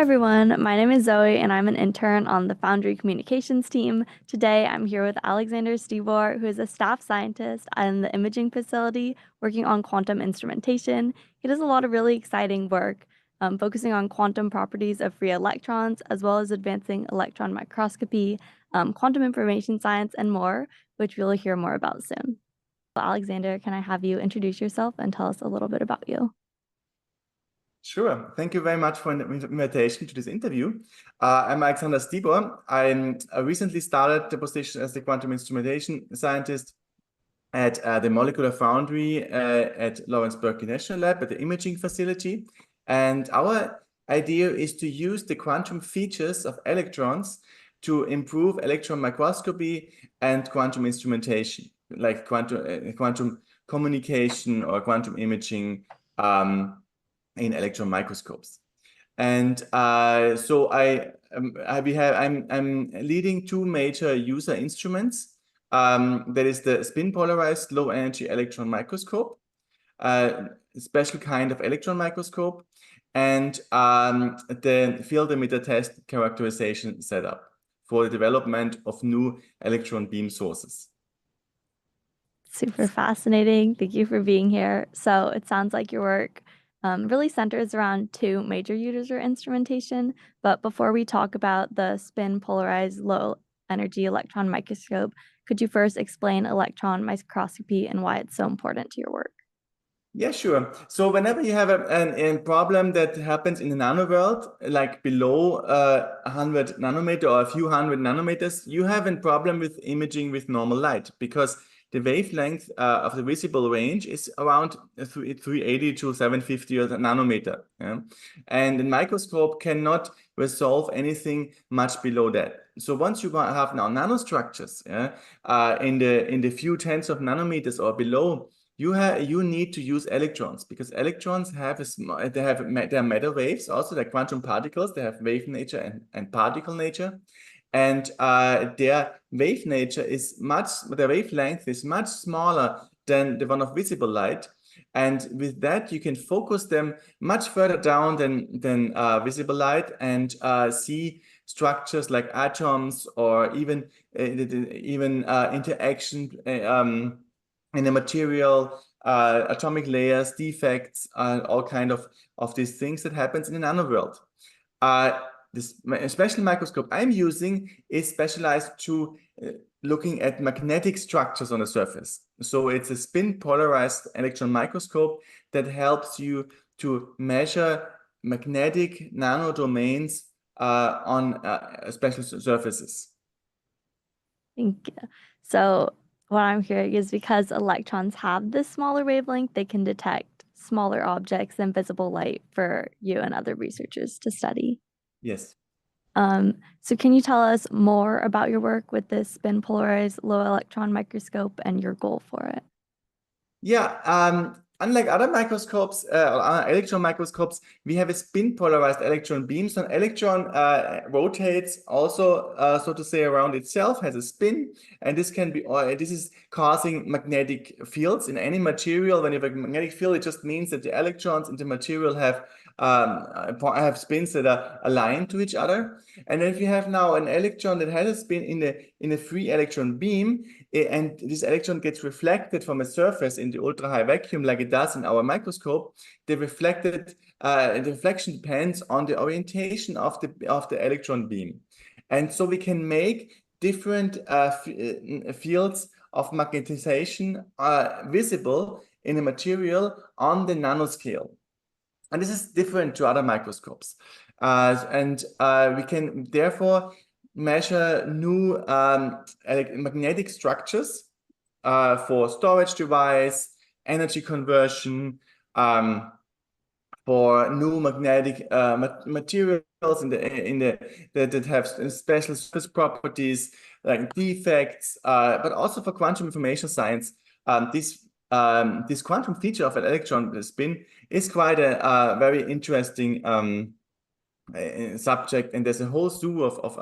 everyone, my name is Zoe and I'm an intern on the Foundry communications team. Today I'm here with Alexander Stibor, who is a staff scientist in the imaging facility working on quantum instrumentation. He does a lot of really exciting work, focusing on quantum properties of free electrons, as well as advancing electron microscopy, quantum information science, and more, which we'll hear more about soon. Alexander, can I have you introduce yourself and tell us a little bit about you? Sure. Thank you very much for the invitation to this interview. I'm Alexander Stibor. I recently started the position as the quantum instrumentation scientist at the Molecular Foundry at Lawrence Berkeley National Lab at the imaging facility. And our idea is to use the quantum features of electrons to improve electron microscopy and quantum instrumentation, like quantum communication or quantum imaging in electron microscopes. And so I'm leading two major user instruments. That is the spin polarized low energy electron microscope, a special kind of electron microscope, and the field emitter test characterization setup for the development of new electron beam sources. Super fascinating. Thank you for being here. So it sounds like your work really centers around two major user instrumentation. But before we talk about the spin polarized low energy electron microscope, could you first explain electron microscopy and why it's so important to your work? Yeah, sure. So whenever you have a problem that happens in the nano world, like below 100 nanometer or a few hundred nanometers, you have a problem with imaging with normal light because the wavelength of the visible range is around 380 to 750 nanometer. Yeah? And the microscope cannot resolve anything much below that. So once you have now nanostructures, in the few tens of nanometers or below, you need to use electrons because electrons have they're matter waves, also they're quantum particles. They have wave nature and particle nature. And their wave nature their wavelength is much smaller than the one of visible light. And with that, you can focus them much further down than visible light and see structures like atoms or even interaction in the material, atomic layers, defects, all kind of these things that happens in the nano world. This special microscope I'm using is specialized to looking at magnetic structures on the surface. So it's a spin polarized electron microscope that helps you to measure magnetic nanodomains on special surfaces. Thank you. So what I'm hearing is because electrons have this smaller wavelength, they can detect smaller objects than visible light for you and other researchers to study. Yes. So can you tell us more about your work with this spin polarized low electron microscope and your goal for it? Yeah, unlike other microscopes, or electron microscopes, we have a spin polarized electron beam. So an electron rotates also, so to say, around itself, has a spin, and this can be, this is causing magnetic fields in any material. When you have a magnetic field, it just means that the electrons in the material have spins that are aligned to each other. And then if you have now an electron that has a spin in a free electron beam, and this electron gets reflected from a surface in the ultra high vacuum like it does in our microscope, the reflection depends on the orientation of the electron beam. And so we can make different fields of magnetization visible in a material on the nanoscale. And this is different to other microscopes. We can therefore measure new magnetic structures for storage device, energy conversion, for new magnetic materials that have special surface properties like defects, but also for quantum information science. This quantum feature of an electron spin is quite a very interesting subject, and there's a whole slew of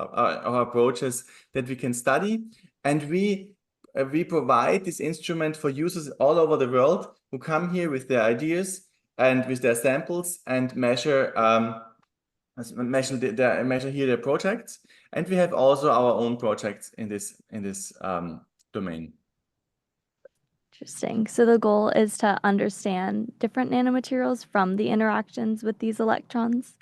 approaches that we can study, and we provide this instrument for users all over the world who come here with their ideas and with their samples and measure measure here the projects, and we have also our own projects in this domain. Interesting. So the goal is to understand different nanomaterials from the interactions with these electrons.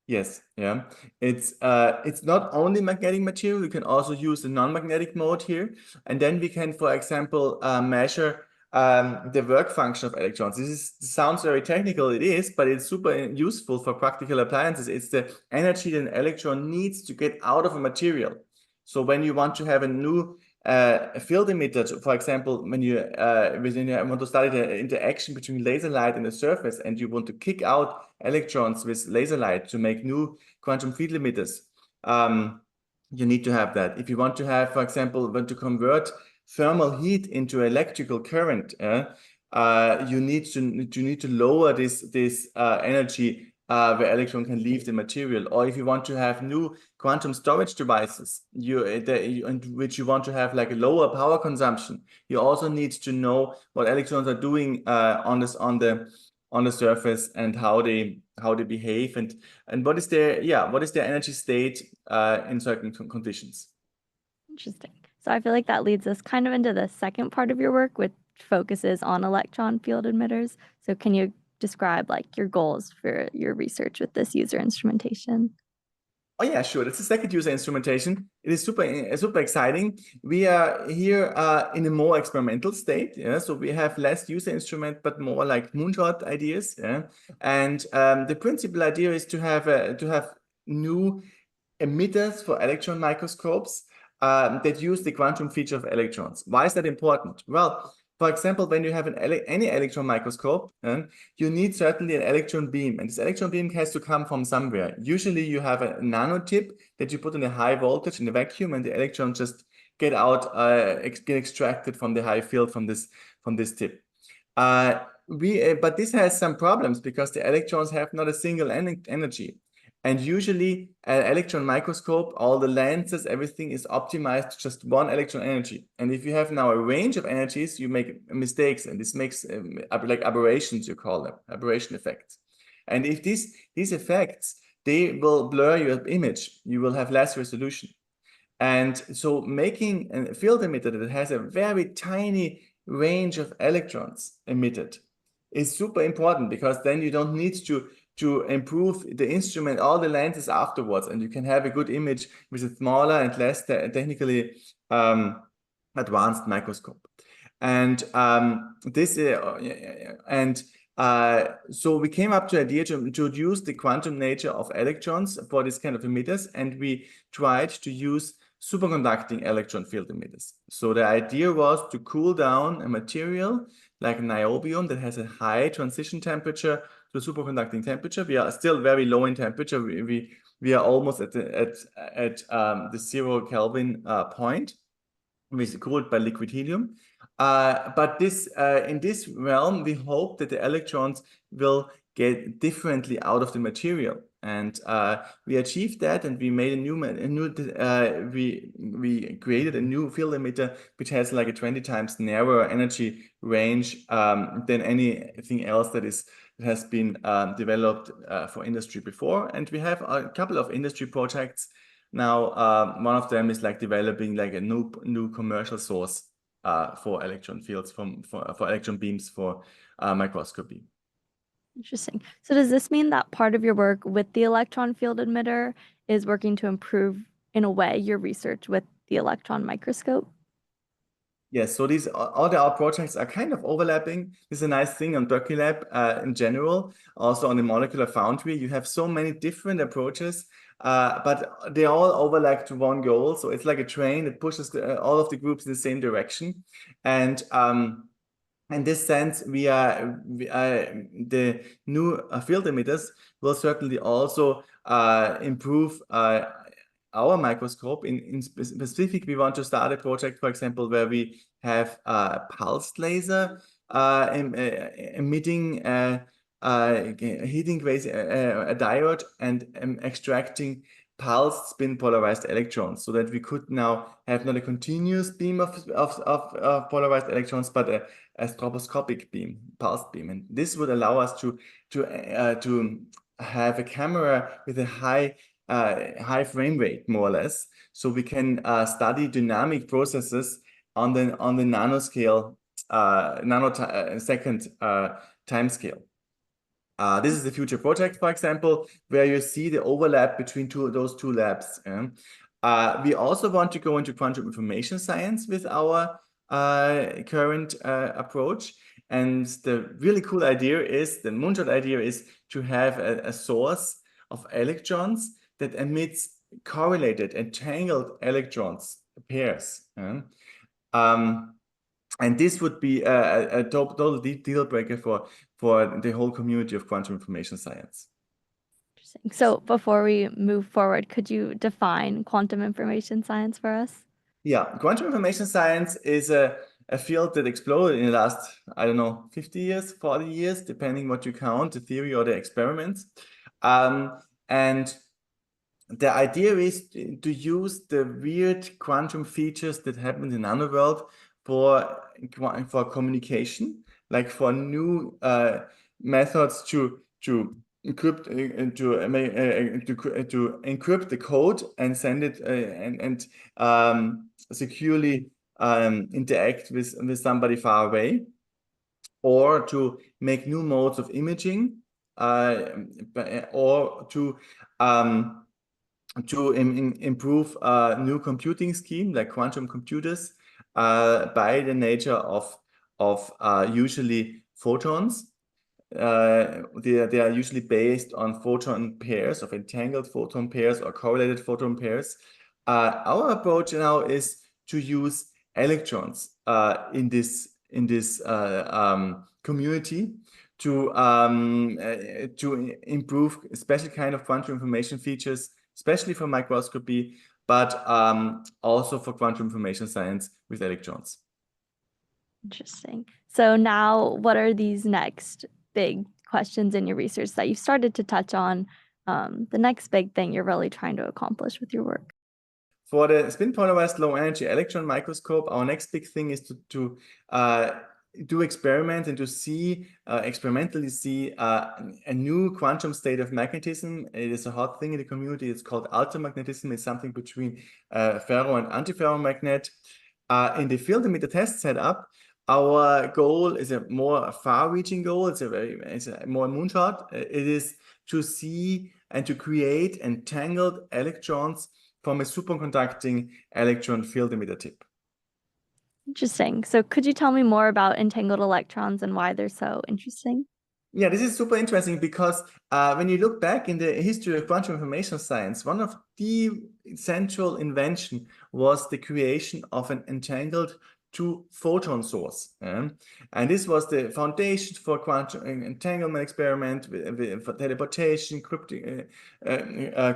Yes, yeah. It's not only magnetic material, you can also use the non-magnetic mode here. And then we can, for example, measure the work function of electrons. This sounds very technical, it is, but it's super useful for practical appliances. It's the energy that an electron needs to get out of a material. So when you want to have a new field emitter, for example, when you want to study the interaction between laser light and the surface, and you want to kick out electrons with laser light to make new quantum field emitters, you need to have that. If you want to have, for example, want to convert thermal heat into electrical current, you need to lower this energy where electron can leave the material. Or if you want to have new quantum storage devices, which you want to have like a lower power consumption, you also need to know what electrons are doing on the surface, and how they behave, and what is their energy state in certain conditions. Interesting. So I feel like that leads us kind of into the second part of your work, which focuses on electron field emitters. So can you describe like your goals for your research with this user instrumentation? Oh yeah, sure. That's the second user instrumentation. It is super exciting. We are here in a more experimental state. Yeah, so we have less user instrument, but more like moonshot ideas. Yeah, and the principal idea is to have new emitters for electron microscopes that use the quantum feature of electrons. Why is that important? Well, for example, when you have any electron microscope, you need certainly an electron beam, and this electron beam has to come from somewhere. Usually you have a nano tip that you put in a high voltage in the vacuum, and the electrons just get out, get extracted from the high field from this tip. But this has some problems because the electrons have not a single energy. And usually an electron microscope, all the lenses, everything is optimized to just one electron energy. And if you have now a range of energies, you make mistakes, and this makes like aberrations, you call them, aberration effects. And if these effects, they will blur your image, you will have less resolution. And so making a field emitter that has a very tiny range of electrons emitted is super important, because then you don't need to improve the instrument, all the lenses afterwards, and you can have a good image with a smaller and less technically advanced microscope. And so we came up to the idea to introduce the quantum nature of electrons for this kind of emitters, and we tried to use superconducting electron field emitters. So the idea was to cool down a material like niobium that has a high transition temperature to superconducting temperature. We are still very low in temperature. We are almost at the 0 Kelvin point, which is cooled by liquid helium. But in this realm, we hope that the electrons will get differently out of the material. And we achieved that, and we made we created a new field emitter which has like a 20 times narrower energy range than anything else that has been developed for industry before. And we have a couple of industry projects now. One of them is like developing like a new commercial source for electron fields for electron beams for microscopy. Interesting. So does this mean that part of your work with the electron field emitter is working to improve, in a way, your research with the electron microscope? Yes, so all our projects are kind of overlapping. This is a nice thing on Berkeley Lab in general. Also on the molecular foundry, you have so many different approaches, but they all overlap to one goal. So it's like a train that pushes all of the groups in the same direction. And in this sense, the new field emitters will certainly also improve our microscope. In specific, we want to start a project, for example, where we have a pulsed laser emitting heating a diode and extracting pulsed spin polarized electrons, so that we could now have not a continuous beam of polarized electrons, but a stroboscopic beam, pulsed beam. And this would allow us to have a camera with a high frame rate, more or less, so we can study dynamic processes on the nanoscale, nanosecond time scale. This is the future project, for example, where you see the overlap between those two labs. We also want to go into quantum information science with our current approach. And the really cool idea is, the moonshot idea is to have a source of electrons that emits correlated, entangled electrons pairs. And this would be a total deal breaker for the whole community of quantum information science. Interesting. So before we move forward, could you define quantum information science for us? Yeah, quantum information science is a field that exploded in the last, I don't know, 50 years, 40 years, depending what you count, the theory or the experiments. And the idea is to use the weird quantum features that happen in the nano world for communication, like for new methods to encrypt to encrypt the code and send it and securely interact with somebody far away, or to make new modes of imaging, or to improve new computing scheme like quantum computers by the nature of usually photons. They are usually based on photon pairs, of entangled photon pairs or correlated photon pairs. Our approach now is to use electrons in this community to improve a special kind of quantum information features, especially for microscopy, but also for quantum information science with electrons. Interesting. So now, what are these next big questions in your research that you've started to touch on? The next big thing you're really trying to accomplish with your work? For the spin polarized low energy electron microscope, our next big thing is to do experiments and to see experimentally see a new quantum state of magnetism. It is a hot thing in the community. It's called ultramagnetism. It's something between ferro and antiferromagnet. In the field emitter test setup, our goal is a more far-reaching goal. It's a more moonshot. It is to see and to create entangled electrons from a superconducting electron field emitter tip. Interesting. So could you tell me more about entangled electrons and why they're so interesting? Yeah, this is super interesting because when you look back in the history of quantum information science, one of the central invention was the creation of an entangled two-photon source. And this was the foundation for quantum entanglement experiment, for teleportation,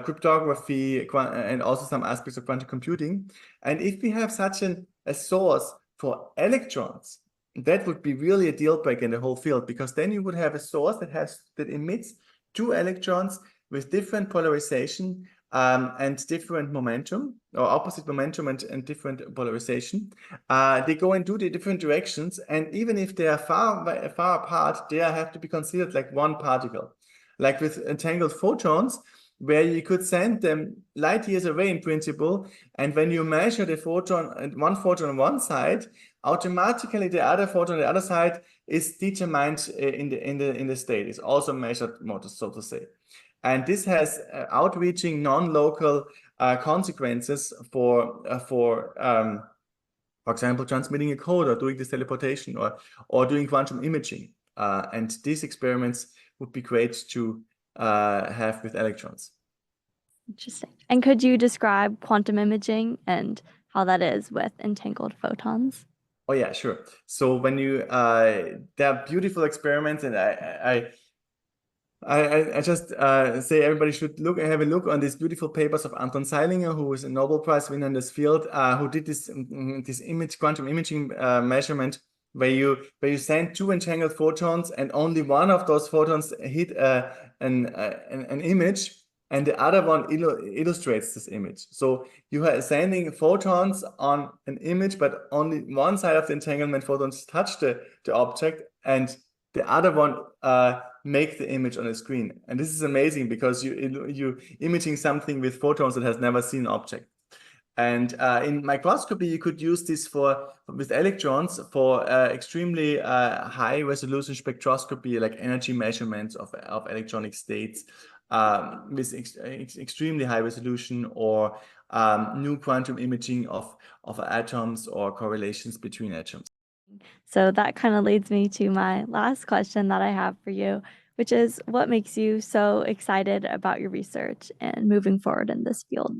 cryptography, and also some aspects of quantum computing. And if we have such a source for electrons, that would be really a deal breaker in the whole field, because then you would have a source that emits two electrons with different polarization and different momentum, or opposite momentum and different polarization. They go in two different directions, and even if they are far apart, they have to be considered like one particle. Like with entangled photons, where you could send them light years away in principle, and when you measure the photon, one photon on one side, automatically the other photon on the other side is determined in the state. It's also measured, so to say. And this has outreaching non-local consequences for example, transmitting a code or doing this teleportation or doing quantum imaging. And these experiments would be great to have with electrons. Interesting. And could you describe quantum imaging and how that is with entangled photons? Oh yeah, sure. So when you there are beautiful experiments, and I just say everybody should have a look on these beautiful papers of Anton Zeilinger, who is a Nobel Prize winner in this field, who did this quantum imaging measurement where you send two entangled photons, and only one of those photons hit an image, and the other one illustrates this image. So you are sending photons on an image, but only one side of the entanglement photons touch the object, and the other one make the image on a screen. And this is amazing because you imaging something with photons that has never seen an object. And in microscopy, you could use this with electrons for extremely high resolution spectroscopy, like energy measurements of electronic states with extremely high resolution, or new quantum imaging of atoms or correlations between atoms. So that kind of leads me to my last question that I have for you, which is what makes you so excited about your research and moving forward in this field?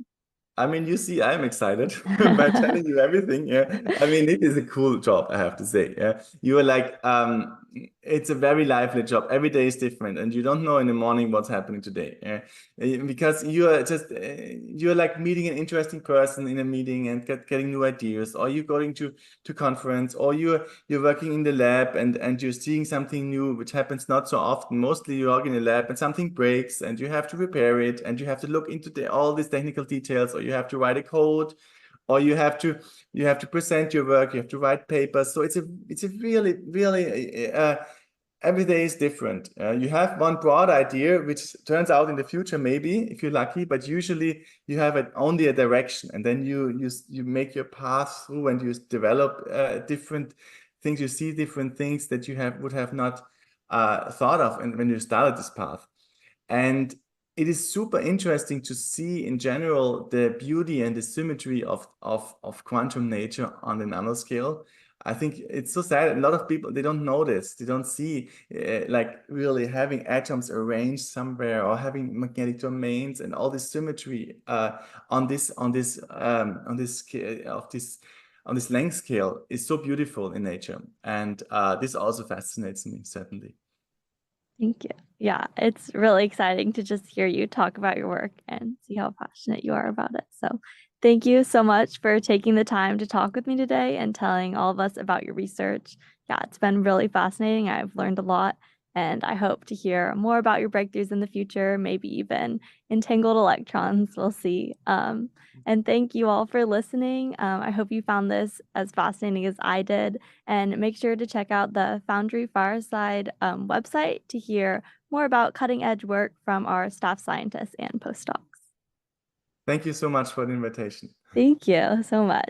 I mean, you see, I'm excited by telling you everything. Yeah. I mean, it is a cool job, I have to say. Yeah. You are like, it's a very lively job. Every day is different, and you don't know in the morning what's happening today. Yeah. Because you're like meeting an interesting person in a meeting and getting new ideas, or you're going to conference, or you're working in the lab and you're seeing something new, which happens not so often. Mostly you work in a lab and something breaks and you have to repair it, and you have to look into all these technical details, or you have to write a code, or you have to present your work, you have to write papers. So it's a really every day is different. You have one broad idea, which turns out in the future, maybe if you're lucky, but usually you have only a direction, and then you make your path through, and you develop different things. You see different things that you would have not thought of, and when you started this path. And it is super interesting to see in general the beauty and the symmetry of quantum nature on the nanoscale. I think it's so sad. A lot of people, they don't know this. They don't see like really having atoms arranged somewhere, or having magnetic domains and all this symmetry on this length scale is so beautiful in nature. And this also fascinates me, certainly. Thank you. Yeah, it's really exciting to just hear you talk about your work and see how passionate you are about it. So, thank you so much for taking the time to talk with me today and telling all of us about your research. Yeah, it's been really fascinating. I've learned a lot, and I hope to hear more about your breakthroughs in the future, maybe even entangled electrons. We'll see. And thank you all for listening. I hope you found this as fascinating as I did. And make sure to check out the Foundry Fireside website to hear more about cutting edge work from our staff scientists and postdocs. Thank you so much for the invitation. Thank you so much.